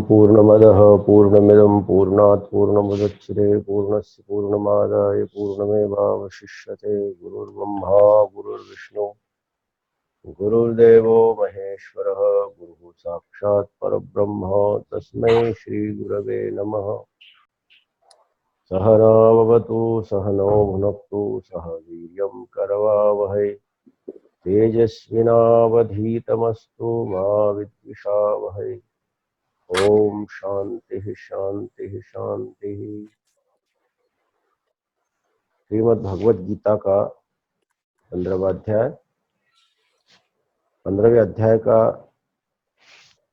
पूर्णमदः पूर्णमिदं पूर्णात् पूर्णमुदच्यते पूर्णस्य पूर्णमादाय पूर्णमेवावशिष्यते। गुरुर्ब्रह्मा गुरुर्विष्णु गुरुर्देवो महेश्वरः गुरुः साक्षात् परब्रह्म तस्मै श्रीगुरवे नमः। सहना भवतु सहनौ भुनक्तु सह वीर्यं करवावहै तेजस्विनावधीतमस्तु मा विद्विषावहै। ओम शांति शांति शांति। श्रीमद् भगवद गीता का 15वां अध्याय 15वें अध्याय का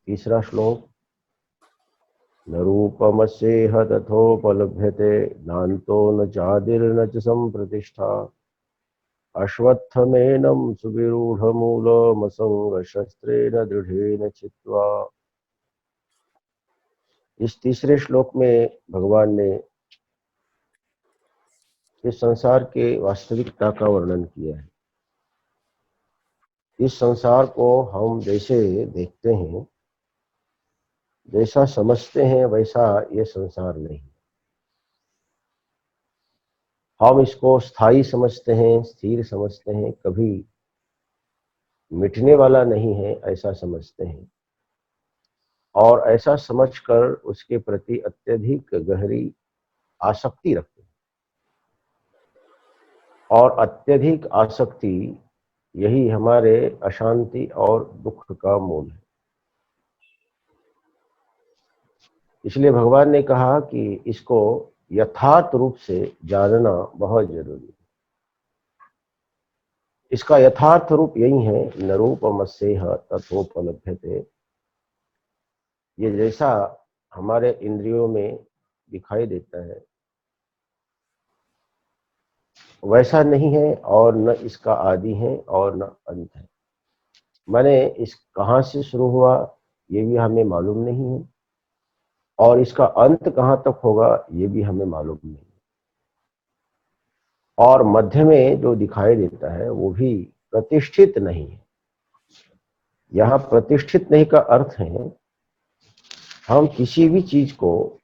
तीसरा श्लोक। न रूपमस्येह तथोपलभ्यते नान्तो न चादिर्न च संप्रतिष्ठा अश्वत्थमेनं सुविरूढ़मूलमसंगशस्त्रेण दृढ़ेन चित्वा। इस तीसरे श्लोक में भगवान ने इस संसार के वास्तविकता का वर्णन किया है। इस संसार को हम जैसे देखते हैं, जैसा समझते हैं, वैसा ये संसार नहीं। हम इसको स्थायी समझते हैं, स्थिर समझते हैं, कभी मिटने वाला नहीं है ऐसा समझते हैं और ऐसा समझकर उसके प्रति अत्यधिक गहरी आसक्ति रखते हैं। और अत्यधिक आसक्ति यही हमारे अशांति और दुख का मूल है। इसलिए भगवान ने कहा कि इसको यथार्थ रूप से जानना बहुत जरूरी है। इसका यथार्थ रूप यही है, न रूपमस्येह तथोपलभ्यते। ये जैसा हमारे इंद्रियों में दिखाई देता है वैसा नहीं है, और न इसका आदि है और न अंत है। माने इस कहाँ से शुरू हुआ ये भी हमें मालूम नहीं है और इसका अंत कहाँ तक होगा ये भी हमें मालूम नहीं। और मध्य में जो दिखाई देता है वो भी प्रतिष्ठित नहीं है। यहाँ प्रतिष्ठित नहीं का अर्थ है हम किसी भी चीज को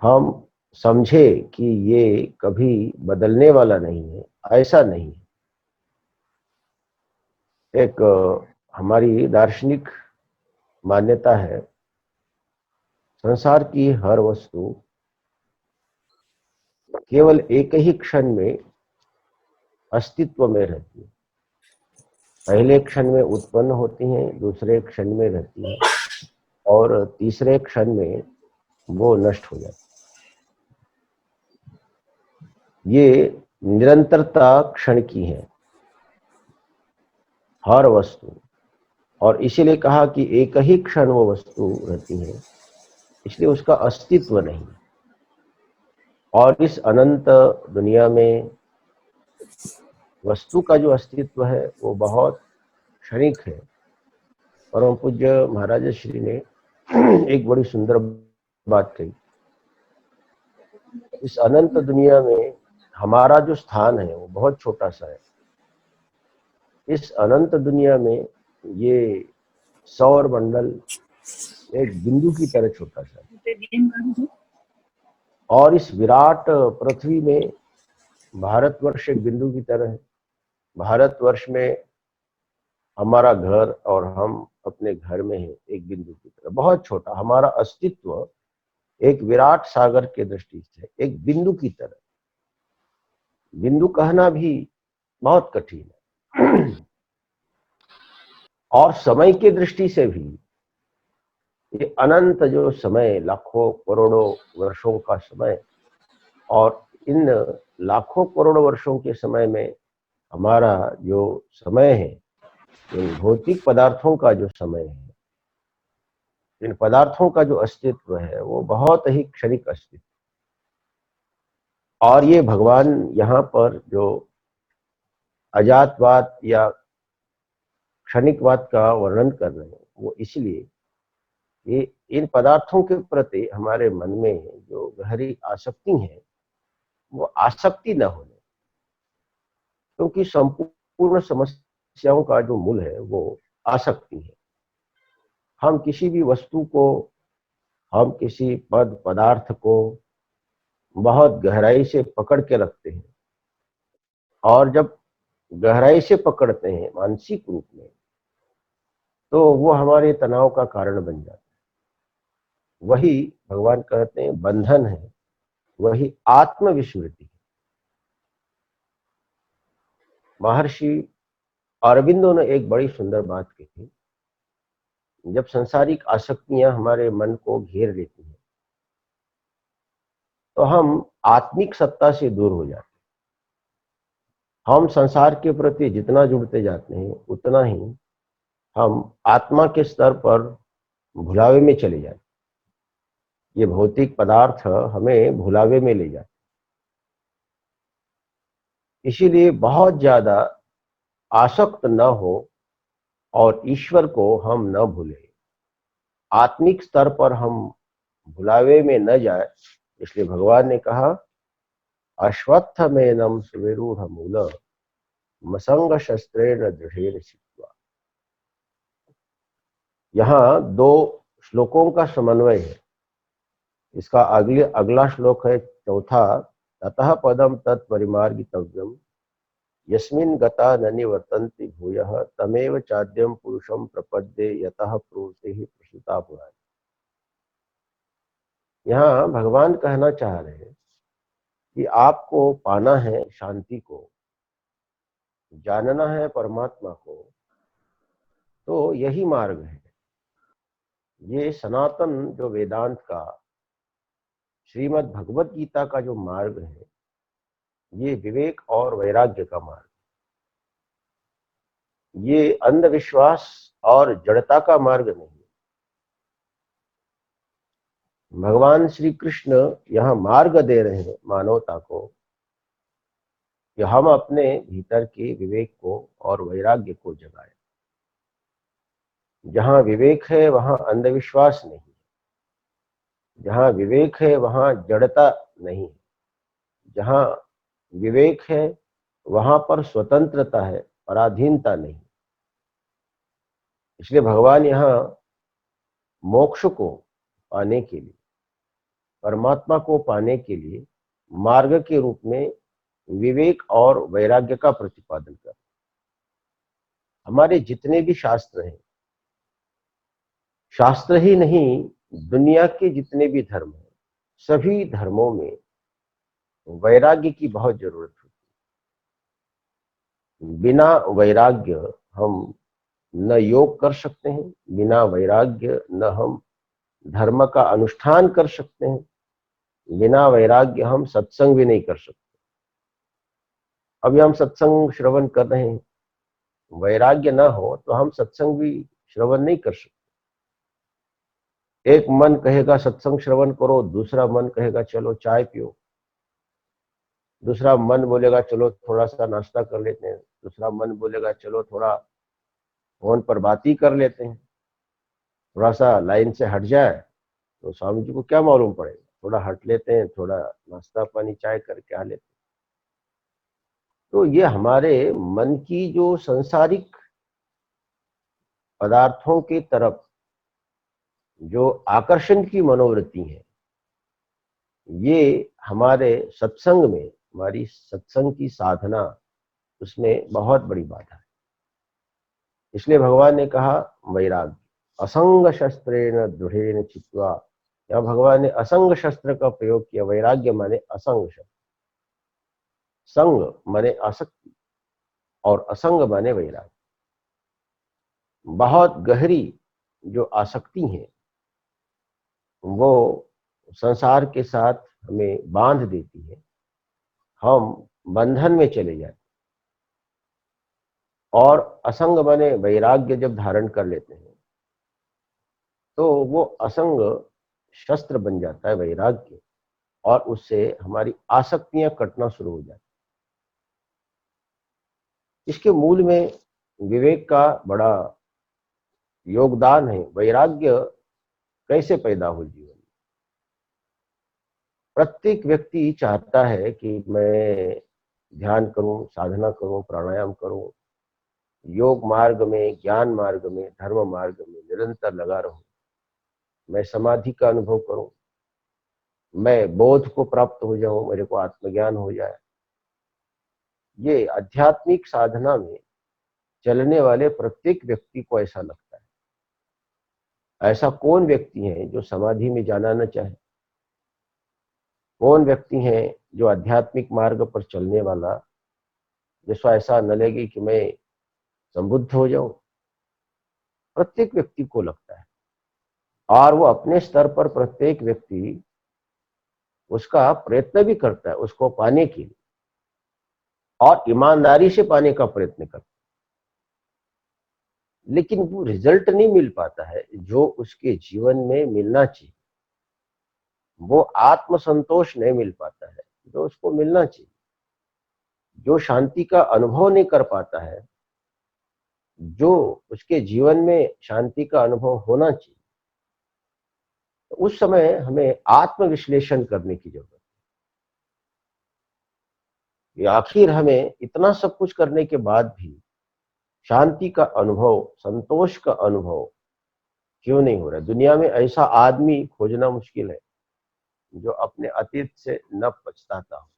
हम समझे कि ये कभी बदलने वाला नहीं है, ऐसा नहीं है। एक हमारी दार्शनिक मान्यता है, संसार की हर वस्तु केवल एक ही क्षण में अस्तित्व में रहती है। पहले क्षण में उत्पन्न होती हैं, दूसरे क्षण में रहती हैं और तीसरे क्षण में वो नष्ट हो जाती है। ये निरंतरता क्षण की है हर वस्तु, और इसीलिए कहा कि एक ही क्षण वो वस्तु रहती है, इसलिए उसका अस्तित्व नहीं। और इस अनंत दुनिया में वस्तु का जो अस्तित्व है वो बहुत क्षणिक है। परम पूज्य महाराज श्री ने एक बड़ी सुंदर बात कही, इस अनंत दुनिया में हमारा जो स्थान है वो बहुत छोटा सा है। इस अनंत दुनिया में ये सौर मंडल एक बिंदु की तरह छोटा सा है और इस विराट पृथ्वी में भारतवर्ष एक बिंदु की तरह है। भारतवर्ष में हमारा घर और हम अपने घर में हैं एक बिंदु की तरह, बहुत छोटा। हमारा अस्तित्व एक विराट सागर के दृष्टि से एक बिंदु की तरह। बिंदु कहना भी बहुत कठिन है। और समय की दृष्टि से भी ये अनंत जो समय, लाखों करोड़ों वर्षों का समय, और इन लाखों करोड़ों वर्षों के समय में हमारा जो समय है, इन भौतिक पदार्थों का जो समय है, इन पदार्थों का जो अस्तित्व है वो बहुत ही क्षणिक अस्तित्व। और ये भगवान यहाँ पर जो अजातवाद या क्षणिकवाद का वर्णन कर रहे हैं वो इसलिए ये इन पदार्थों के प्रति हमारे मन में जो गहरी आसक्ति है वो आसक्ति न होने, क्योंकि संपूर्ण समस्याओं का जो मूल है वो आसक्ति है। हम किसी भी वस्तु को, हम किसी पद पदार्थ को बहुत गहराई से पकड़ के रखते हैं, और जब गहराई से पकड़ते हैं मानसिक रूप में, तो वो हमारे तनाव का कारण बन जाता है। वही भगवान कहते हैं बंधन है, वही आत्मविस्मृति है। महर्षि अरविंदो ने एक बड़ी सुंदर बात कही, जब सांसारिक आसक्तियां हमारे मन को घेर लेती हैं, तो हम आत्मिक सत्ता से दूर हो जाते हैं। हम संसार के प्रति जितना जुड़ते जाते हैं, उतना ही हम आत्मा के स्तर पर भुलावे में चले जाते हैं। ये भौतिक पदार्थ हमें भुलावे में ले जाते हैं। इसीलिए बहुत ज्यादा आसक्त न हो और ईश्वर को हम न भूलें, आत्मिक स्तर पर हम भुलावे में न जाए। इसलिए भगवान ने कहा, अश्वत्थमेनं सुविरूढ़ मसंग शस्त्रेण दृढ़ेन चित्वा। यहाँ दो श्लोकों का समन्वय है। इसका अगला श्लोक है चौथा, ततः पदम तत्परिमार्गितव्यम यस्मिन् गता न निवर्तन्ति भूयः तमेव चाद्यम पुरुषम प्रपद्ये यतः प्रवृत्ति प्रसूता पुराण। यहाँ भगवान कहना चाह रहे हैं कि आपको पाना है शांति को, जानना है परमात्मा को, तो यही मार्ग है। ये सनातन जो वेदांत का, श्रीमद् भगवत गीता का जो मार्ग है, ये विवेक और वैराग्य का मार्ग, ये अंधविश्वास और जड़ता का मार्ग नहीं। भगवान श्री कृष्ण यहाँ मार्ग दे रहे हैं मानवता को, कि हम अपने भीतर के विवेक को और वैराग्य को जगाएं। जहाँ विवेक है वहाँ अंधविश्वास नहीं, जहाँ विवेक है वहाँ जड़ता नहीं, जहाँ विवेक है वहां पर स्वतंत्रता है, पराधीनता नहीं। इसलिए भगवान यहाँ मोक्ष को पाने के लिए, परमात्मा को पाने के लिए मार्ग के रूप में विवेक और वैराग्य का प्रतिपादन कर। हमारे जितने भी शास्त्र हैं, शास्त्र ही नहीं, दुनिया के जितने भी धर्म हैं, सभी धर्मों में वैराग्य की बहुत जरूरत होती है। बिना वैराग्य हम न योग कर सकते हैं, बिना वैराग्य न हम धर्म का अनुष्ठान कर सकते हैं, बिना वैराग्य हम सत्संग भी नहीं कर सकते। अभी हम सत्संग श्रवण कर रहे हैं, वैराग्य ना हो तो हम सत्संग भी श्रवण नहीं कर सकते। एक मन कहेगा सत्संग श्रवण करो, दूसरा मन कहेगा चलो चाय पियो, दूसरा मन बोलेगा चलो थोड़ा सा नाश्ता कर लेते हैं, दूसरा मन बोलेगा चलो थोड़ा फोन पर बात ही कर लेते हैं, थोड़ा सा लाइन से हट जाए तो स्वामी जी को क्या मालूम पड़ेगा, थोड़ा हट लेते हैं, थोड़ा नाश्ता पानी चाय करके आ लेते हैं। तो ये हमारे मन की जो सांसारिक पदार्थों की तरफ जो आकर्षण की मनोवृत्ति है, ये हमारे सत्संग में, हमारी सत्संग की साधना, उसमें बहुत बड़ी बाधा है। इसलिए भगवान ने कहा वैराग्य, असंग शस्त्रेण दृढ़ेन चित्वा। या भगवान ने असंग शस्त्र का प्रयोग किया। वैराग्य माने असंग शस्त्र, संग माने आसक्ति और असंग माने वैराग्य। बहुत गहरी जो आसक्ति है वो संसार के साथ हमें बांध देती है, हम बंधन में चले जाते। और असंग माने वैराग्य जब धारण कर लेते हैं तो वो असंग शस्त्र बन जाता है वैराग्य, और उससे हमारी आसक्तियां कटना शुरू हो जाती। इसके मूल में विवेक का बड़ा योगदान है। वैराग्य कैसे पैदा हो जीवन में? प्रत्येक व्यक्ति चाहता है कि मैं ध्यान करूं, साधना करूं, प्राणायाम करूं, योग मार्ग में, ज्ञान मार्ग में, धर्म मार्ग में निरंतर लगा रहूं, मैं समाधि का अनुभव करूं, मैं बोध को प्राप्त हो जाऊं, मेरे को आत्मज्ञान हो जाए। ये आध्यात्मिक साधना में चलने वाले प्रत्येक व्यक्ति को ऐसा लगता है। ऐसा कौन व्यक्ति है जो समाधि में जाना न चाहे? कौन व्यक्ति है जो आध्यात्मिक मार्ग पर चलने वाला, जिसको ऐसा न लगे कि मैं संबुद्ध हो जाऊं? प्रत्येक व्यक्ति को लगता है, और वो अपने स्तर पर प्रत्येक व्यक्ति उसका प्रयत्न भी करता है उसको पाने के लिए, और ईमानदारी से पाने का प्रयत्न करता है। लेकिन वो रिजल्ट नहीं मिल पाता है जो उसके जीवन में मिलना चाहिए। वो आत्मसंतोष नहीं मिल पाता है जो उसको मिलना चाहिए। जो शांति का अनुभव नहीं कर पाता है, जो उसके जीवन में शांति का अनुभव होना चाहिए, तो उस समय हमें आत्मविश्लेषण करने की जरूरत है कि आखिर हमें इतना सब कुछ करने के बाद भी शांति का अनुभव, संतोष का अनुभव क्यों नहीं हो रहा है? दुनिया में ऐसा आदमी खोजना मुश्किल है जो अपने अतीत से न पछताता हो।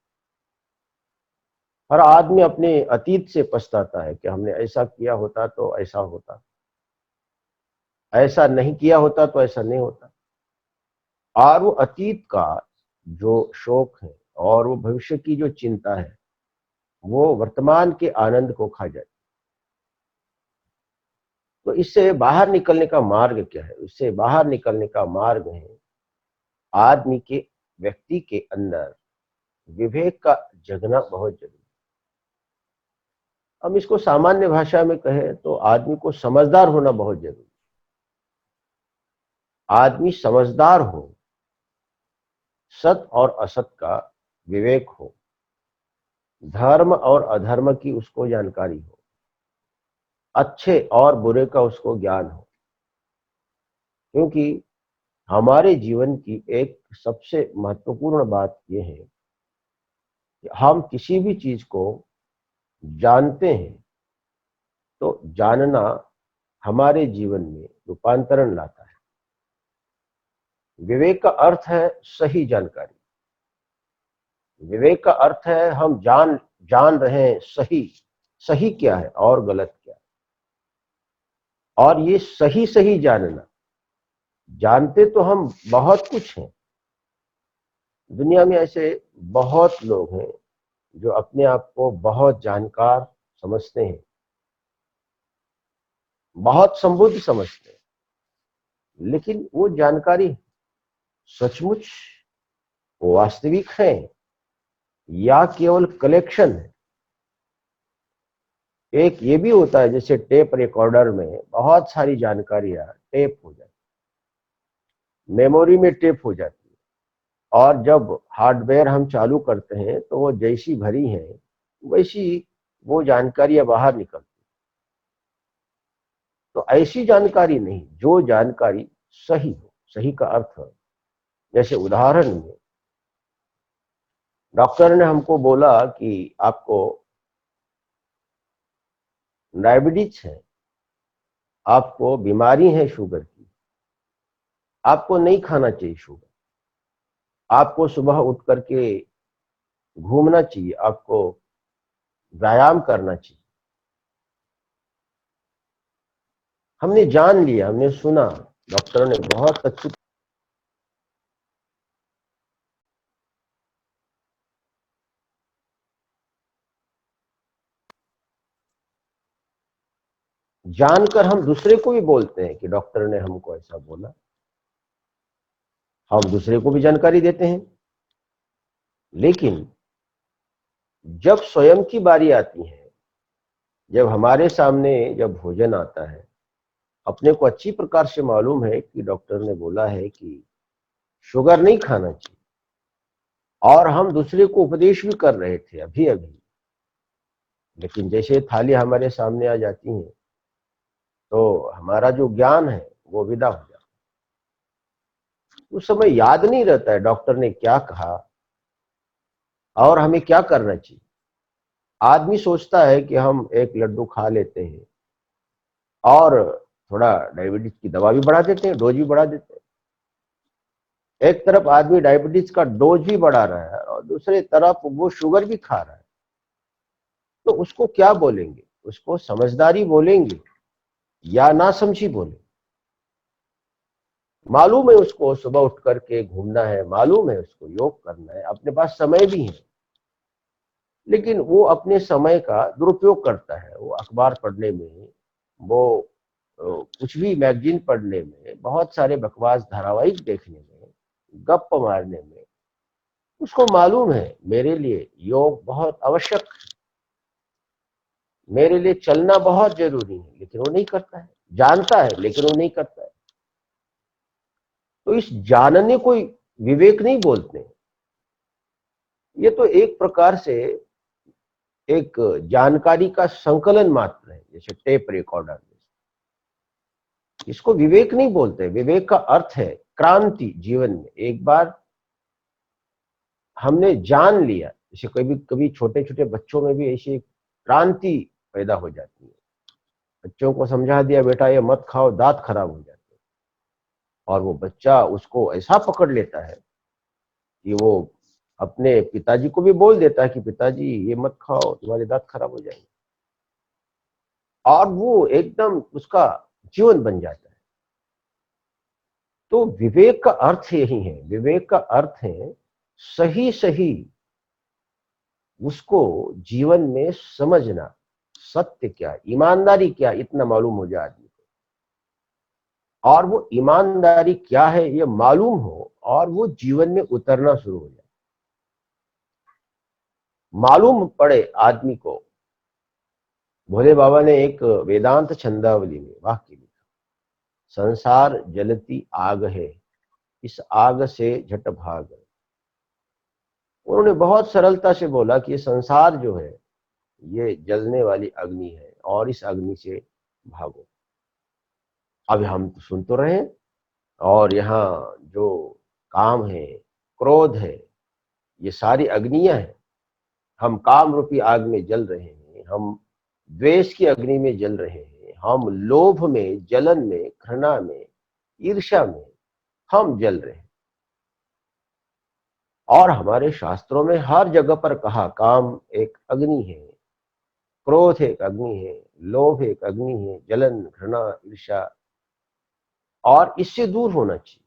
हर आदमी अपने अतीत से पछताता है कि हमने ऐसा किया होता तो ऐसा होता, ऐसा नहीं किया होता तो ऐसा नहीं होता। और वो अतीत का जो शोक है और वो भविष्य की जो चिंता है, वो वर्तमान के आनंद को खा जाती। तो इससे बाहर निकलने का मार्ग क्या है? इससे बाहर निकलने का मार्ग है आदमी के, व्यक्ति के अंदर विवेक का जगना बहुत जरूरी है। हम इसको सामान्य भाषा में कहें तो आदमी को समझदार होना बहुत जरूरी है। आदमी समझदार हो, सत और असत का विवेक हो, धर्म और अधर्म की उसको जानकारी हो, अच्छे और बुरे का उसको ज्ञान हो। क्योंकि हमारे जीवन की एक सबसे महत्वपूर्ण बात यह है कि हम किसी भी चीज को जानते हैं तो जानना हमारे जीवन में रूपांतरण लाता है। विवेक का अर्थ है सही जानकारी। विवेक का अर्थ है हम जान रहे हैं सही, सही क्या है और गलत क्या है। और ये सही सही जानना, जानते तो हम बहुत कुछ हैं। दुनिया में ऐसे बहुत लोग हैं जो अपने आप को बहुत जानकार समझते हैं, बहुत संबुद्ध समझते हैं, लेकिन वो जानकारी सचमुच वास्तविक है या केवल कलेक्शन है? एक ये भी होता है जैसे टेप रिकॉर्डर में बहुत सारी जानकारियां टेप हो जाती, मेमोरी में टेप हो जाती है, और जब हार्डवेयर हम चालू करते हैं तो वो जैसी भरी है वैसी वो जानकारियां बाहर निकलती। तो ऐसी जानकारी नहीं, जो जानकारी सही हो। सही का अर्थ है, जैसे उदाहरण में डॉक्टर ने हमको बोला कि आपको डायबिटीज है, आपको बीमारी है शुगर की, आपको नहीं खाना चाहिए शुगर, आपको सुबह उठ करके घूमना चाहिए, आपको व्यायाम करना चाहिए। हमने जान लिया, हमने सुना, डॉक्टर ने बहुत अच्छी जानकर हम दूसरे को भी बोलते हैं कि डॉक्टर ने हमको ऐसा बोला। हम दूसरे को भी जानकारी देते हैं, लेकिन जब स्वयं की बारी आती है, जब हमारे सामने जब भोजन आता है, अपने को अच्छी प्रकार से मालूम है कि डॉक्टर ने बोला है कि शुगर नहीं खाना चाहिए, और हम दूसरे को उपदेश भी कर रहे थे अभी अभी, लेकिन जैसे थाली हमारे सामने आ जाती है तो हमारा जो ज्ञान है वो विदा हो जाता है। उस समय याद नहीं रहता है डॉक्टर ने क्या कहा और हमें क्या करना चाहिए। आदमी सोचता है कि हम एक लड्डू खा लेते हैं और थोड़ा डायबिटीज की दवा भी बढ़ा देते हैं, डोज भी बढ़ा देते हैं। एक तरफ आदमी डायबिटीज का डोज भी बढ़ा रहा है और दूसरी तरफ वो शुगर भी खा रहा है, तो उसको क्या बोलेंगे? उसको समझदारी बोलेंगे या ना समझी बोलेंगे? मालूम है उसको सुबह उठ करके घूमना है, मालूम है उसको योग करना है, अपने पास समय भी है, लेकिन वो अपने समय का दुरुपयोग करता है। वो अखबार पढ़ने में, वो कुछ भी मैगजीन पढ़ने में, बहुत सारे बकवास धारावाहिक देखने में, गप मारने में। उसको मालूम है मेरे लिए योग बहुत आवश्यक है, मेरे लिए चलना बहुत जरूरी है, लेकिन वो नहीं करता है। जानता है लेकिन वो नहीं करता है। तो इस जानने को विवेक नहीं बोलते। ये तो एक प्रकार से एक जानकारी का संकलन मात्र है, जैसे टेप रिकॉर्डर। इसको विवेक नहीं बोलते। विवेक का अर्थ है क्रांति। जीवन में एक बार हमने जान लिया, जैसे कभी कभी छोटे छोटे बच्चों में भी ऐसी क्रांति पैदा हो जाती है। बच्चों को समझा दिया, बेटा ये मत खाओ, दांत खराब हो जाते हैं, और वो बच्चा उसको ऐसा पकड़ लेता है कि वो अपने पिताजी को भी बोल देता है कि पिताजी ये मत खाओ, तुम्हारे दांत खराब हो जाएंगे, और वो एकदम उसका जीवन बन जाता है। तो विवेक का अर्थ यही है। विवेक का अर्थ है सही सही उसको जीवन में समझना। सत्य क्या, ईमानदारी क्या, इतना मालूम हो जाए आदमी को, और वो ईमानदारी क्या है ये मालूम हो, और वो जीवन में उतरना शुरू हो जाए। मालूम पड़े आदमी को। भोले बाबा ने एक वेदांत छंदावली में वाक्य लिखा, संसार जलती आग है, इस आग से झट भाग। उन्होंने बहुत सरलता से बोला कि ये संसार जो है ये जलने वाली अग्नि है, और इस अग्नि से भागो। अब हम तो सुन तो रहे हैं, और यहाँ जो काम है, क्रोध है, ये सारी अग्नियां हैं। हम काम रूपी आग में जल रहे हैं, हम द्वेष की अग्नि में जल रहे हैं, हम लोभ में, जलन में, घृणा में, ईर्ष्या में हम जल रहे हैं। और हमारे शास्त्रों में हर जगह पर कहा काम एक अग्नि है, क्रोध एक अग्नि है, लोभ एक अग्नि है, जलन, घृणा, ईर्ष्या, और इससे दूर होना चाहिए।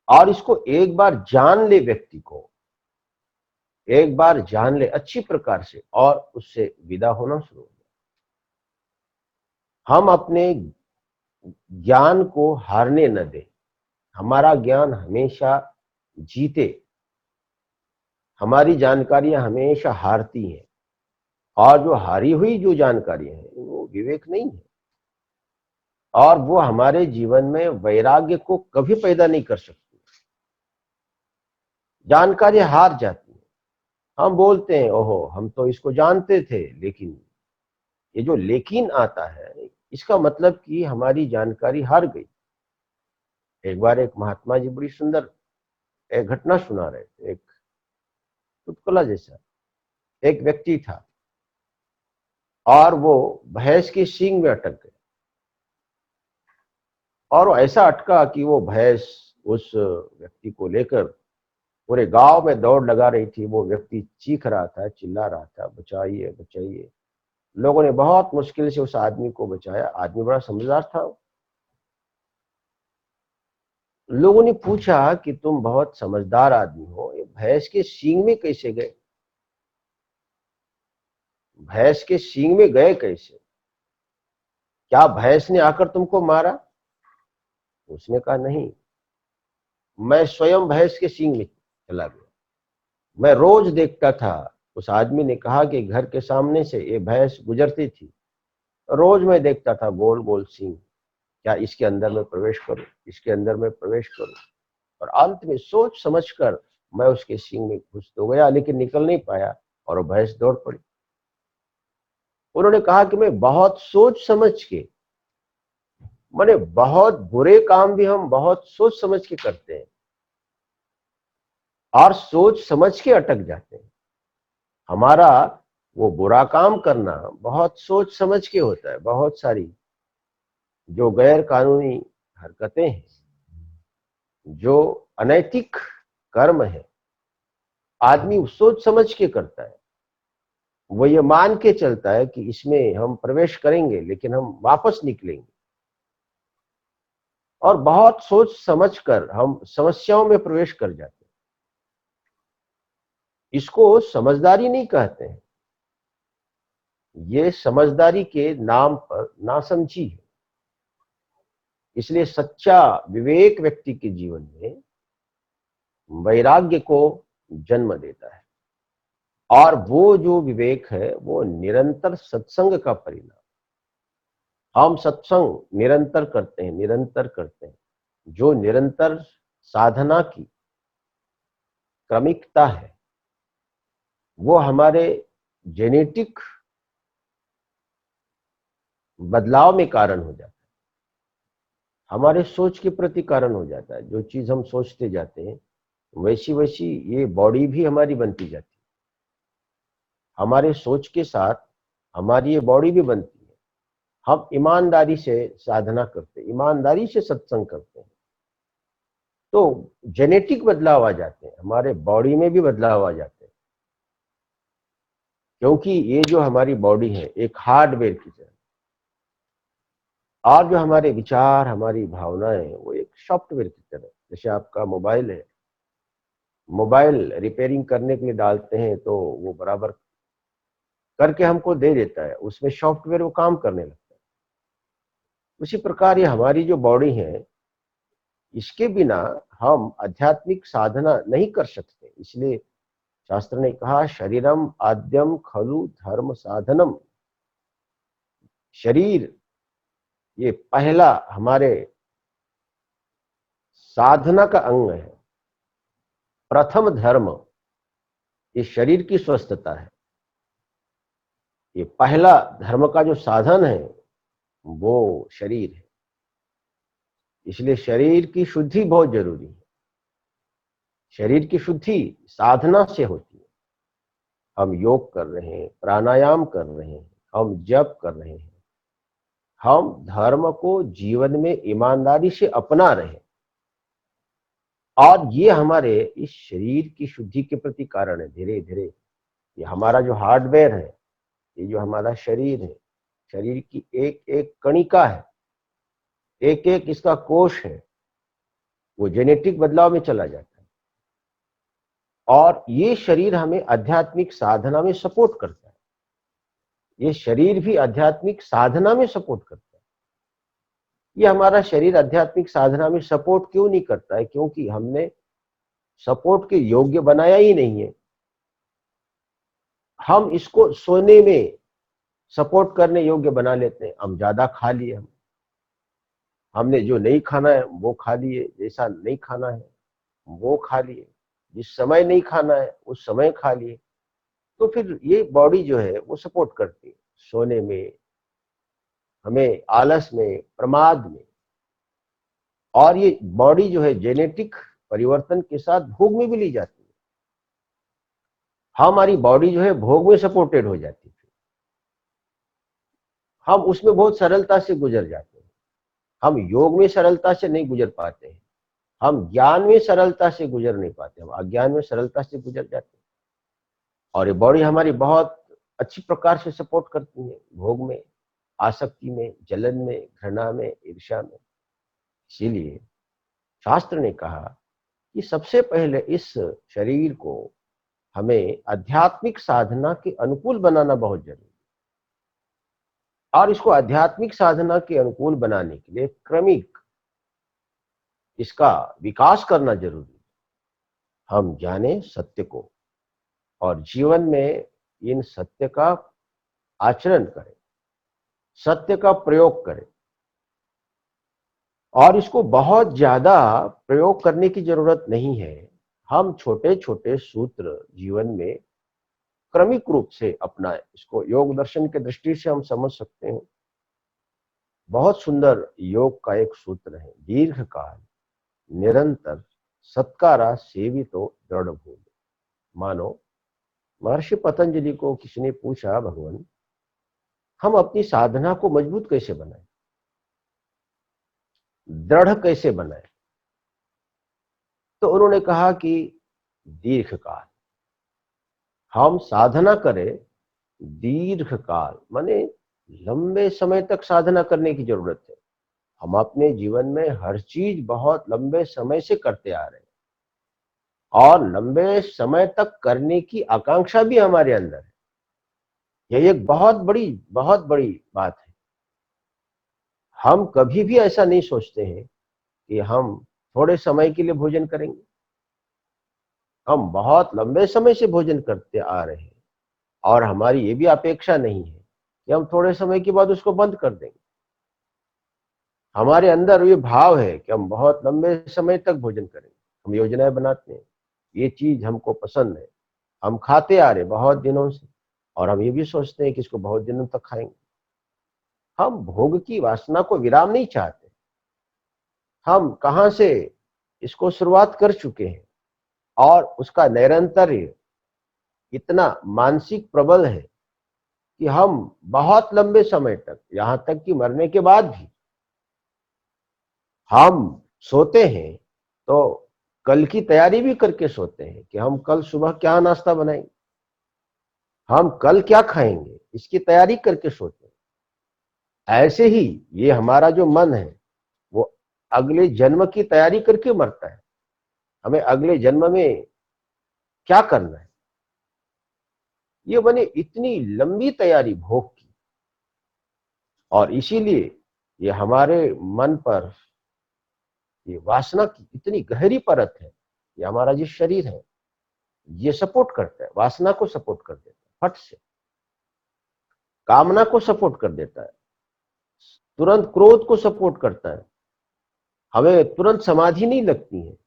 और इसको एक बार जान ले व्यक्ति को, एक बार जान ले अच्छी प्रकार से, और उससे विदा होना शुरू हो जाए। हम अपने ज्ञान को हारने न दें। हमारा ज्ञान हमेशा जीते। हमारी जानकारियां हमेशा हारती हैं, और जो हारी हुई जो जानकारियां हैं वो विवेक नहीं है, और वो हमारे जीवन में वैराग्य को कभी पैदा नहीं कर सकती। जानकारी हार जाती है। हम बोलते हैं ओहो हम तो इसको जानते थे, लेकिन ये जो लेकिन आता है, इसका मतलब कि हमारी जानकारी हार गई। एक बार एक महात्मा जी बड़ी सुंदर एक घटना सुना रहे थे। एक चुटकुला जैसा, एक व्यक्ति था, और वो भैंस की सींग में अटक गया, और वो ऐसा अटका कि वो भैंस उस व्यक्ति को लेकर पूरे गांव में दौड़ लगा रही थी। वो व्यक्ति चीख रहा था, चिल्ला रहा था, बचाइए बचाइए। लोगों ने बहुत मुश्किल से उस आदमी को बचाया। आदमी बड़ा समझदार था। लोगों ने पूछा कि तुम बहुत समझदार आदमी हो, ये भैंस के सींग में कैसे गए? भैंस के सींग में गए कैसे? क्या भैंस ने आकर तुमको मारा? उसने कहा नहीं, मैं स्वयं भैंस के सींग में चला गया। मैं रोज देखता था। उस आदमी ने कहा कि घर के सामने से ये भैंस गुजरती थी, रोज मैं देखता था गोल गोल सींग। क्या इसके अंदर में प्रवेश करूं, इसके अंदर में प्रवेश करूं? और अंत में सोच समझकर मैं उसके सींग में घुस तो गया, लेकिन निकल नहीं पाया, और वो भैंस दौड़ पड़ी। उन्होंने कहा कि मैं बहुत सोच समझ के, माने बहुत बुरे काम भी हम बहुत सोच समझ के करते हैं, और सोच समझ के अटक जाते हैं। हमारा वो बुरा काम करना बहुत सोच समझ के होता है। बहुत सारी जो गैर कानूनी हरकतें हैं, जो अनैतिक कर्म है, आदमी सोच समझ के करता है। वो ये मान के चलता है कि इसमें हम प्रवेश करेंगे लेकिन हम वापस निकलेंगे, और बहुत सोच समझकर हम समस्याओं में प्रवेश कर जाते हैं। इसको समझदारी नहीं कहते हैं, ये समझदारी के नाम पर नासमझी है। इसलिए सच्चा विवेक व्यक्ति के जीवन में वैराग्य को जन्म देता है, और वो जो विवेक है वो निरंतर सत्संग का परिणाम। हम सत्संग निरंतर करते हैं, निरंतर करते हैं। जो निरंतर साधना की क्रमिकता है वो हमारे जेनेटिक बदलाव में कारण हो जाता है, हमारे सोच के प्रति कारण हो जाता है। जो चीज हम सोचते जाते हैं वैसी वैसी ये बॉडी भी हमारी बनती जाती है। हमारे सोच के साथ हमारी ये बॉडी भी बनती है। हम ईमानदारी से साधना करते हैं, ईमानदारी से सत्संग करते हैं, तो जेनेटिक बदलाव आ जाते हैं, हमारे बॉडी में भी बदलाव आ जाते हैं। क्योंकि ये जो हमारी बॉडी है एक हार्डवेयर की तरह, और जो हमारे विचार, हमारी भावनाएं वो एक सॉफ्टवेयर की तरह। जैसे आपका मोबाइल है, मोबाइल रिपेयरिंग करने के लिए डालते हैं तो वो बराबर करके हमको दे देता है, उसमें सॉफ्टवेयर वो काम करने लगता है। उसी प्रकार ये हमारी जो बॉडी है, इसके बिना हम आध्यात्मिक साधना नहीं कर सकते। इसलिए शास्त्र ने कहा, शरीरम आद्यम खलु धर्म साधनम। शरीर ये पहला हमारे साधना का अंग है, प्रथम धर्म। ये शरीर की स्वस्थता है, ये पहला धर्म का जो साधन है वो शरीर है। इसलिए शरीर की शुद्धि बहुत जरूरी है। शरीर की शुद्धि साधना से होती है। हम योग कर रहे हैं, प्राणायाम कर रहे हैं, हम जप कर रहे हैं, हम धर्म को जीवन में ईमानदारी से अपना रहे हैं, और ये हमारे इस शरीर की शुद्धि के प्रति कारण है। धीरे धीरे ये हमारा जो हार्डवेयर है, ये जो हमारा शरीर है, शरीर की एक एक कणिका है, एक एक इसका कोश है, वो जेनेटिक बदलाव में चला जाता है, और ये शरीर हमें आध्यात्मिक साधना में सपोर्ट करता है। ये शरीर भी आध्यात्मिक साधना में सपोर्ट करता है। ये हमारा शरीर आध्यात्मिक साधना में सपोर्ट क्यों नहीं करता है? क्योंकि हमने सपोर्ट के योग्य बनाया ही नहीं है। हम इसको सोने में सपोर्ट करने योग्य बना लेते हैं। हम ज्यादा खा लिए, हमने जो नहीं खाना है वो खा लिए, जैसा नहीं खाना है वो खा लिए, जिस समय नहीं खाना है उस समय खा लिए। तो फिर ये बॉडी जो है वो सपोर्ट करती है सोने में, हमें आलस में, प्रमाद में। और ये बॉडी जो है जेनेटिक परिवर्तन के साथ भोग में भी ली जाती है। हमारी बॉडी जो है भोग में सपोर्टेड हो जाती है, हम उसमें बहुत सरलता से गुजर जाते हैं। हम योग में सरलता से नहीं गुजर पाते हैं, हम ज्ञान में सरलता से गुजर नहीं पाते, हम अज्ञान में सरलता से गुजर जाते हैं। और ये बॉडी हमारी बहुत अच्छी प्रकार से सपोर्ट करती है भोग में, आसक्ति में, जलन में, घृणा में, ईर्ष्या में। इसीलिए शास्त्र ने कहा कि सबसे पहले इस शरीर को हमें आध्यात्मिक साधना के अनुकूल बनाना बहुत जरूरी है, और इसको आध्यात्मिक साधना के अनुकूल बनाने के लिए क्रमिक इसका विकास करना जरूरी है। हम जाने सत्य को और जीवन में इन सत्य का आचरण करें, सत्य का प्रयोग करें। और इसको बहुत ज्यादा प्रयोग करने की जरूरत नहीं है। हम छोटे छोटे सूत्र जीवन में क्रमिक रूप से अपनाएं। इसको योग दर्शन के दृष्टि से हम समझ सकते हैं। बहुत सुंदर योग का एक सूत्र है, दीर्घ काल निरंतर सत्कारा सेवितो दृढ़ भूमि। मानो महर्षि पतंजलि को किसी ने पूछा, भगवान हम अपनी साधना को मजबूत कैसे बनाएं, दृढ़ कैसे बनाएं? तो उन्होंने कहा कि दीर्घ काल हम साधना करें। दीर्घ काल माने लंबे समय तक साधना करने की जरूरत है। हम अपने जीवन में हर चीज बहुत लंबे समय से करते आ रहे हैं और लंबे समय तक करने की आकांक्षा भी हमारे अंदर है। यह एक बहुत बड़ी बात है। हम कभी भी ऐसा नहीं सोचते हैं कि हम थोड़े समय के लिए भोजन करेंगे। हम बहुत लंबे समय से भोजन करते आ रहे हैं और हमारी ये भी अपेक्षा नहीं है कि हम थोड़े समय के बाद उसको बंद कर देंगे। हमारे अंदर ये भाव है कि हम बहुत लंबे समय तक भोजन करेंगे। हम योजनाएं बनाते हैं, ये चीज हमको पसंद है, हम खाते आ रहे बहुत दिनों से और हम ये भी सोचते हैं कि इसको बहुत दिनों तक खाएंगे। हम भोग की वासना को विराम नहीं चाहते। हम कहां से इसको शुरुआत कर चुके हैं और उसका निरंतर इतना मानसिक प्रबल है कि हम बहुत लंबे समय तक, यहां तक कि मरने के बाद भी हम सोते हैं तो कल की तैयारी भी करके सोते हैं कि हम कल सुबह क्या नाश्ता बनाएंगे, हम कल क्या खाएंगे, इसकी तैयारी करके सोते हैं। ऐसे ही ये हमारा जो मन है वो अगले जन्म की तैयारी करके मरता है। हमें अगले जन्म में क्या करना है, ये बने इतनी लंबी तैयारी भोग की। और इसीलिए ये हमारे मन पर ये वासना की इतनी गहरी परत है। ये हमारा जो शरीर है ये सपोर्ट करता है, वासना को सपोर्ट कर देता है, फट से कामना को सपोर्ट कर देता है, तुरंत क्रोध को सपोर्ट करता है। हमें तुरंत समाधि नहीं लगती है,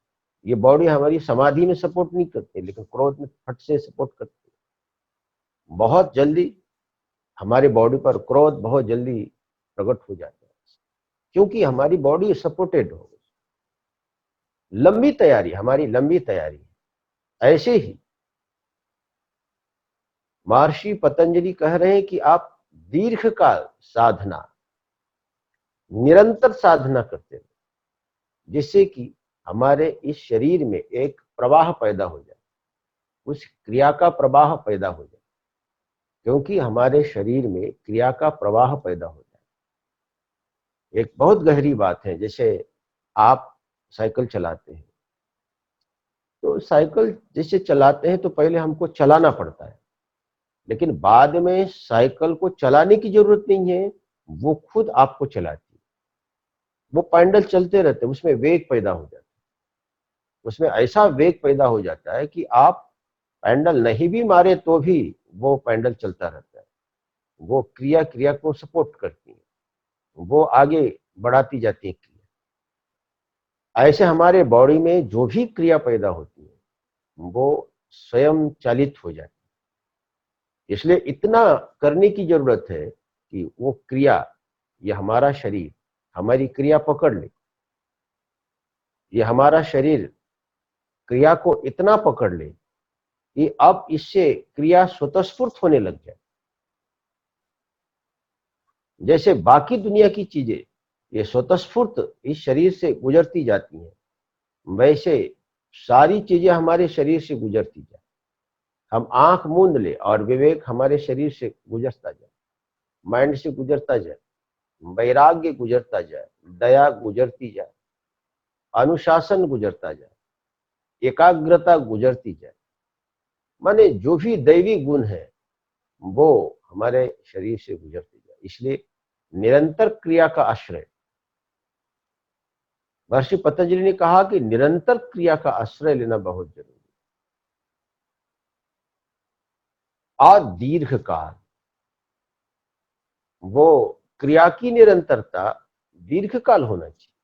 ये बॉडी हमारी समाधि में सपोर्ट नहीं करती, लेकिन क्रोध में फट से सपोर्ट करती है। बहुत जल्दी हमारी बॉडी पर क्रोध बहुत जल्दी प्रकट हो जाता है क्योंकि हमारी बॉडी सपोर्टेड हो गई। लंबी तैयारी, हमारी लंबी तैयारी। ऐसे ही महर्षि पतंजलि कह रहे हैं कि आप दीर्घकाल साधना, निरंतर साधना करते रहे, जिससे कि हमारे इस शरीर में एक प्रवाह पैदा हो जाए, उस क्रिया का प्रवाह पैदा हो जाए। क्योंकि हमारे शरीर में क्रिया का प्रवाह पैदा हो जाए एक बहुत गहरी बात है। जैसे आप साइकिल चलाते हैं तो साइकिल जैसे चलाते हैं तो पहले हमको चलाना पड़ता है, लेकिन बाद में साइकिल को चलाने की जरूरत नहीं है, वो खुद आपको चलाती है। वो पैडल चलते रहते हैं, उसमें वेग पैदा हो जाता है। उसमें ऐसा वेग पैदा हो जाता है कि आप पैडल नहीं भी मारे तो भी वो पैडल चलता रहता है। वो क्रिया क्रिया को सपोर्ट करती है, वो आगे बढ़ाती जाती है क्रिया। ऐसे हमारे बॉडी में जो भी क्रिया पैदा होती है वो स्वयं चालित हो जाती है। इसलिए इतना करने की जरूरत है कि वो क्रिया, ये हमारा शरीर हमारी क्रिया पकड़ ले। ये हमारा शरीर क्रिया को इतना पकड़ ले कि अब इससे क्रिया स्वतःस्फूर्त होने लग जाए। जैसे बाकी दुनिया की चीजें ये स्वतःस्फूर्त इस शरीर से गुजरती जाती हैं, वैसे सारी चीजें हमारे शरीर से गुजरती जाए। हम आंख मूंद ले और विवेक हमारे शरीर से गुजरता जाए, माइंड से गुजरता जाए, वैराग्य गुजरता जाए, दया गुजरती जाए, अनुशासन गुजरता जाए, एकाग्रता गुजरती जाए। माने जो भी दैवी गुण है वो हमारे शरीर से गुजरती जाए। इसलिए निरंतर क्रिया का आश्रय, महर्षि पतंजलि ने कहा कि निरंतर क्रिया का आश्रय लेना बहुत जरूरी है। और दीर्घ काल, वो क्रिया की निरंतरता दीर्घ काल होना चाहिए।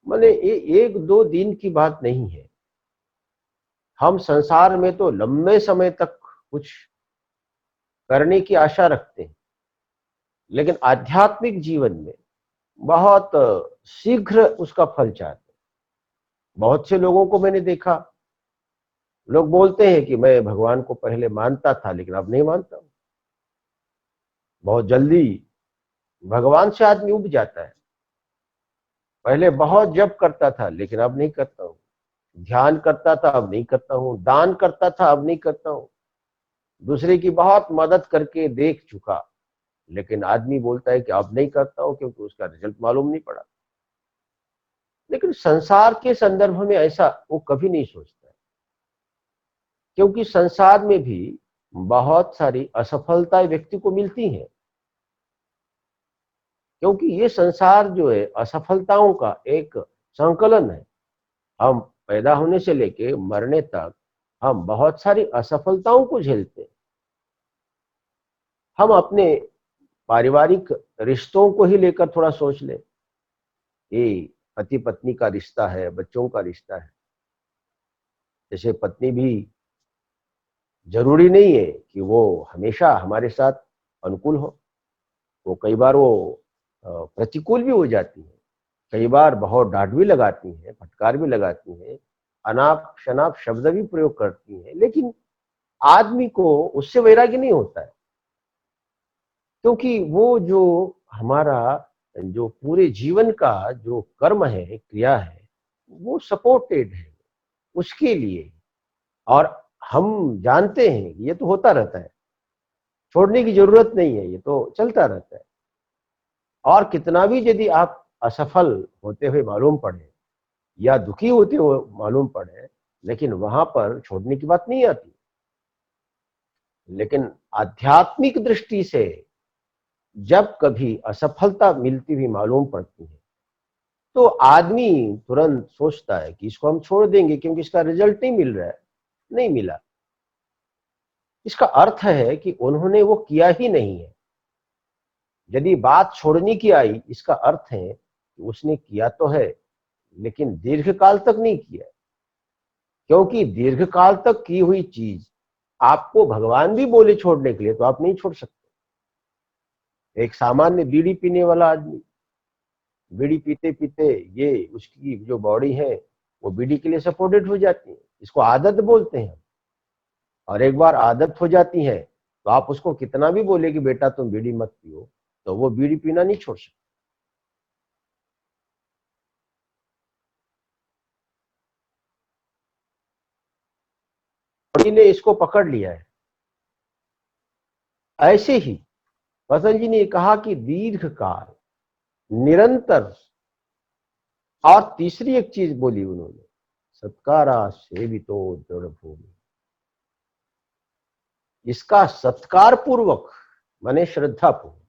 माने एक दो दिन की बात नहीं है। हम संसार में तो लंबे समय तक कुछ करने की आशा रखते हैं, लेकिन आध्यात्मिक जीवन में बहुत शीघ्र उसका फल चाहते हैं। बहुत से लोगों को मैंने देखा लोग बोलते हैं कि मैं भगवान को पहले मानता था लेकिन अब नहीं मानता हूं। बहुत जल्दी भगवान से आदमी उब जाता है। पहले बहुत जप करता था लेकिन अब नहीं करता हूं। ध्यान करता था अब नहीं करता हूं। दान करता था अब नहीं करता हूं। दूसरे की बहुत मदद करके देख चुका, लेकिन आदमी बोलता है कि अब नहीं करता हूं क्योंकि उसका रिजल्ट मालूम नहीं पड़ा। लेकिन संसार के संदर्भ में ऐसा वो कभी नहीं सोचता है, क्योंकि संसार में भी बहुत सारी असफलताएं व्यक्ति को मिलती हैं। क्योंकि ये संसार जो है असफलताओं का एक संकलन है। हम पैदा होने से लेके मरने तक हम बहुत सारी असफलताओं को झेलते हैं। हम अपने पारिवारिक रिश्तों को ही लेकर थोड़ा सोच ले। ये पति पत्नी का रिश्ता है, बच्चों का रिश्ता है। जैसे पत्नी भी जरूरी नहीं है कि वो हमेशा हमारे साथ अनुकूल हो। वो कई बार वो प्रतिकूल भी हो जाती है। कई बार बहुत डांट भी लगाती हैं, फटकार भी लगाती हैं, अनाप शनाप शब्द भी प्रयोग करती हैं, लेकिन आदमी को उससे वैराग्य नहीं होता है। क्योंकि वो जो हमारा जो पूरे जीवन का जो कर्म है, क्रिया है, वो सपोर्टेड है उसके लिए। और हम जानते हैं कि ये तो होता रहता है, छोड़ने की जरूरत नहीं है, ये तो चलता रहता है। और कितना भी यदि आप असफल होते हुए मालूम पड़े या दुखी होते हुए मालूम पड़े, लेकिन वहां पर छोड़ने की बात नहीं आती। लेकिन आध्यात्मिक दृष्टि से जब कभी असफलता मिलती हुई मालूम पड़ती है, तो आदमी तुरंत सोचता है कि इसको हम छोड़ देंगे क्योंकि इसका रिजल्ट नहीं मिल रहा है। नहीं मिला, इसका अर्थ है कि उन्होंने वो किया ही नहीं है। यदि बात छोड़ने की आई, इसका अर्थ है कि उसने किया तो है लेकिन दीर्घकाल तक नहीं किया। क्योंकि दीर्घकाल तक की हुई चीज आपको भगवान भी बोले छोड़ने के लिए तो आप नहीं छोड़ सकते। एक सामान्य बीड़ी पीने वाला आदमी बीड़ी पीते पीते ये उसकी जो बॉडी है वो बीड़ी के लिए सपोर्टेड हो जाती है। इसको आदत बोलते हैं। और एक बार आदत हो जाती है तो आप उसको कितना भी बोले कि बेटा तुम बीड़ी मत पियो, तो वो बीड़ी पीना नहीं छोड़ सकता। बॉडी ने इसको पकड़ लिया है। ऐसे ही पतंजलि ने कहा कि दीर्घ काल, निरंतर। और तीसरी एक चीज बोली उन्होंने, सत्कारा सेवितो दृढ़ भूमि। इसका सत्कार पूर्वक माने श्रद्धा पूर्वक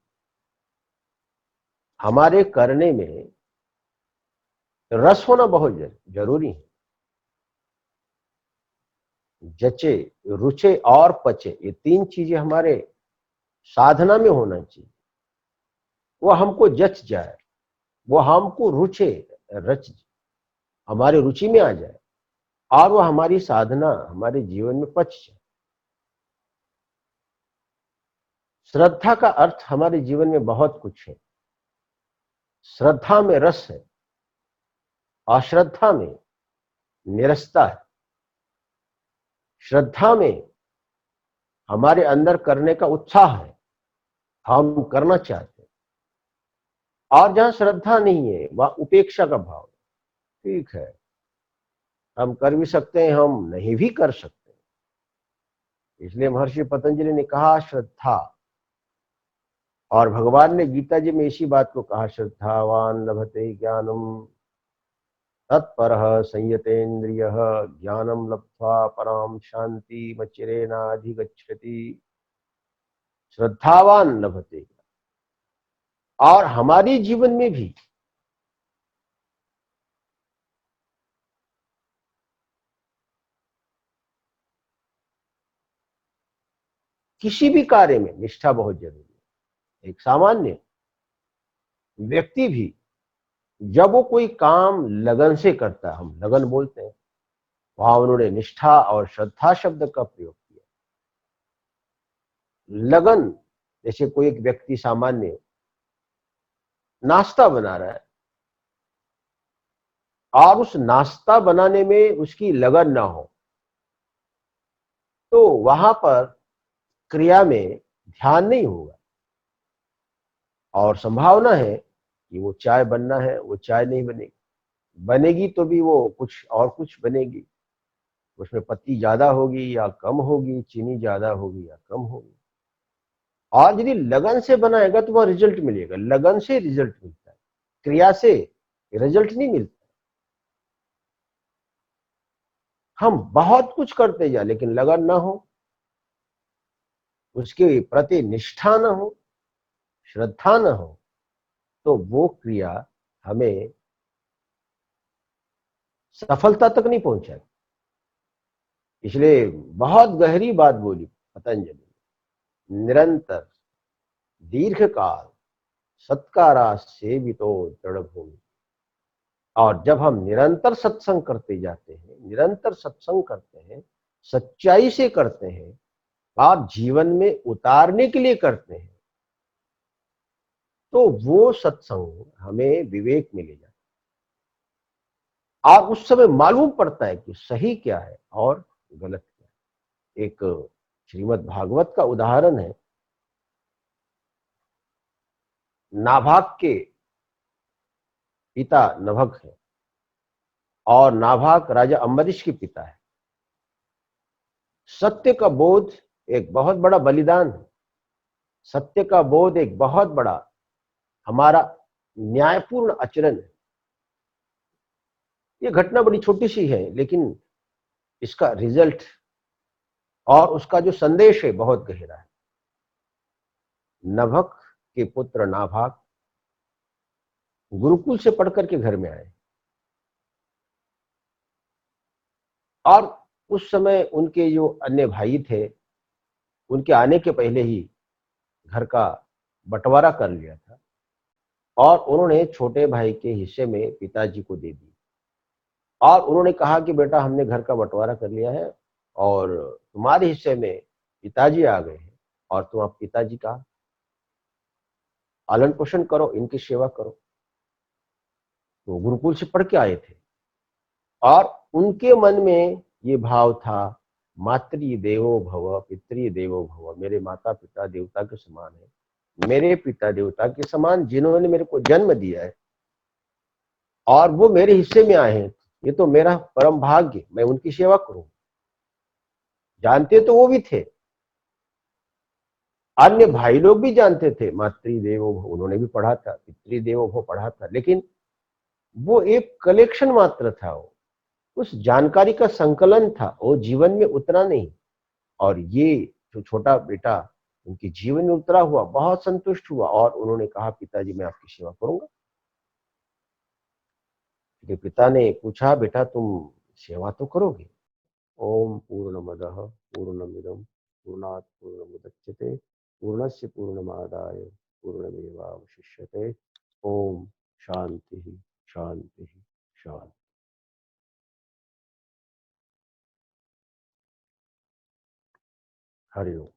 हमारे करने में रस होना बहुत जरूरी है। जचे, रुचे और पचे, ये तीन चीजें हमारे साधना में होना चाहिए। वो हमको जच जाए, वो हमको रुचे, रच हमारे रुचि में आ जाए, और वो हमारी साधना हमारे जीवन में पच जाए। श्रद्धा का अर्थ हमारे जीवन में बहुत कुछ है। श्रद्धा में रस है, अश्रद्धा में निरस्ता है। श्रद्धा में हमारे अंदर करने का उत्साह है, हम करना चाहते हैं। और जहां श्रद्धा नहीं है वह उपेक्षा का भाव है। ठीक है, हम कर भी सकते हैं, हम नहीं भी कर सकते हैं। इसलिए महर्षि पतंजलि ने कहा श्रद्धा। और भगवान ने गीता जी में इसी बात को कहा, श्रद्धावान लभते ज्ञानम तत्परः संयतेन्द्रियः ज्ञानम लब्ध्वा पराम शांति मच्चिरेणाधिगच्छति। श्रद्धावान लभते। और हमारे जीवन में भी किसी भी कार्य में निष्ठा बहुत जरूरी है। एक सामान्य व्यक्ति भी जब वो कोई काम लगन से करता है, हम लगन बोलते हैं, वहां उन्होंने निष्ठा और श्रद्धा शब्द का प्रयोग किया। लगन, जैसे कोई एक व्यक्ति सामान्य नाश्ता बना रहा है और उस नाश्ता बनाने में उसकी लगन ना हो, तो वहां पर क्रिया में ध्यान नहीं होगा और संभावना है कि वो चाय बनना है, वो चाय नहीं बनेगी, बनेगी तो भी वो कुछ और कुछ बनेगी, उसमें पत्ती ज्यादा होगी या कम होगी, चीनी ज्यादा होगी या कम होगी। और यदि लगन से बनाएगा तो वह रिजल्ट मिलेगा, लगन से रिजल्ट मिलता है, क्रिया से रिजल्ट नहीं मिलता। हम बहुत कुछ करते जाए लेकिन लगन ना हो, उसके प्रति निष्ठा न हो, श्रद्धा न हो, तो वो क्रिया हमें सफलता तक नहीं पहुंचाएगी। इसलिए बहुत गहरी बात बोली पतंजलि ने, निरंतर दीर्घ काल सत्कारा सेवितो दृढ़ भूमि। और जब हम निरंतर सत्संग करते जाते हैं, निरंतर सत्संग करते हैं, सच्चाई से करते हैं, आप जीवन में उतारने के लिए करते हैं, तो वो सत्संग हमें विवेक में ले जाता है और उस समय मालूम पड़ता है कि सही क्या है और गलत क्या है। एक श्रीमद् भागवत का उदाहरण है, नाभाग के पिता नभक है और नाभाग राजा अम्बरीश के पिता है। सत्य का बोध एक बहुत बड़ा बलिदान है, सत्य का बोध एक बहुत बड़ा हमारा न्यायपूर्ण आचरण है। ये घटना बड़ी छोटी सी है लेकिन इसका रिजल्ट और उसका जो संदेश है बहुत गहरा है। नभक के पुत्र नाभाग गुरुकुल से पढ़कर के घर में आए और उस समय उनके जो अन्य भाई थे, उनके आने के पहले ही घर का बंटवारा कर लिया था और उन्होंने छोटे भाई के हिस्से में पिताजी को दे दी और उन्होंने कहा कि बेटा हमने घर का बंटवारा कर लिया है और तुम्हारे हिस्से में पिताजी आ गए हैं और तुम अब पिताजी का पालन पोषण करो, इनकी सेवा करो। तो गुरुकुल से पढ़ के आए थे और उनके मन में ये भाव था, मातृ देवो भव पितृ देवो भव, मेरे माता पिता देवता के समान है, मेरे पिता देवता के समान जिन्होंने मेरे को जन्म दिया है और वो मेरे हिस्से में आए हैं, ये तो मेरा परम भाग्य, मैं उनकी सेवा करूं। जानते तो वो भी थे, अन्य भाई लोग भी जानते थे, मातृदेवो भव उन्होंने भी पढ़ा था, पितृदेवो भव पढ़ा था, लेकिन वो एक कलेक्शन मात्र था, वो उस जानकारी का संकलन था, वो जीवन में उतना नहीं। और ये जो छोटा बेटा उनके जीवन में उतरा हुआ, बहुत संतुष्ट हुआ और उन्होंने कहा पिताजी मैं आपकी सेवा करूंगा। तो पिता ने पूछा बेटा तुम सेवा तो करोगे? ओम पूर्णमदः पूर्णमिदं पूर्णात् पूर्णमुदच्यते पूर्णस्य पूर्णमादाय पूर्णमेवावशिष्यते। ओम शांति शांति शांति। हरि ओम।